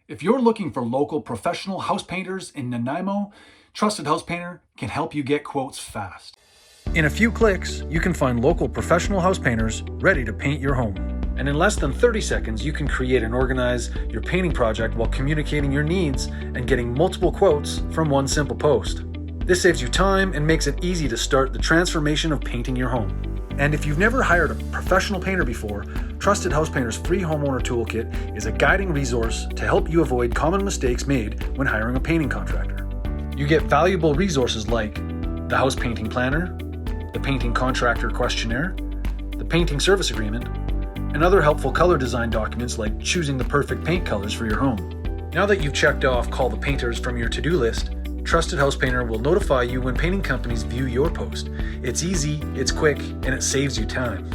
If you're looking for local professional house painters in Nanaimo, Trusted House Painter can help you get quotes fast. In a few clicks, you can find local professional house painters ready to paint your home. And in less than 30 seconds, you can create and organize your painting project while communicating your needs and getting multiple quotes from one simple post. This saves you time and makes it easy to start the transformation of painting your home. And if you've never hired a professional painter before, Trusted House Painter's free homeowner toolkit is a guiding resource to help you avoid common mistakes made when hiring a painting contractor. You get valuable resources like the house painting planner, the painting contractor questionnaire, the painting service agreement, and other helpful color design documents like choosing the perfect paint colors for your home. Now that you've checked off Call the Painters from your to-do list, Trusted House Painter will notify you when painting companies view your post. It's easy, it's quick, and it saves you time.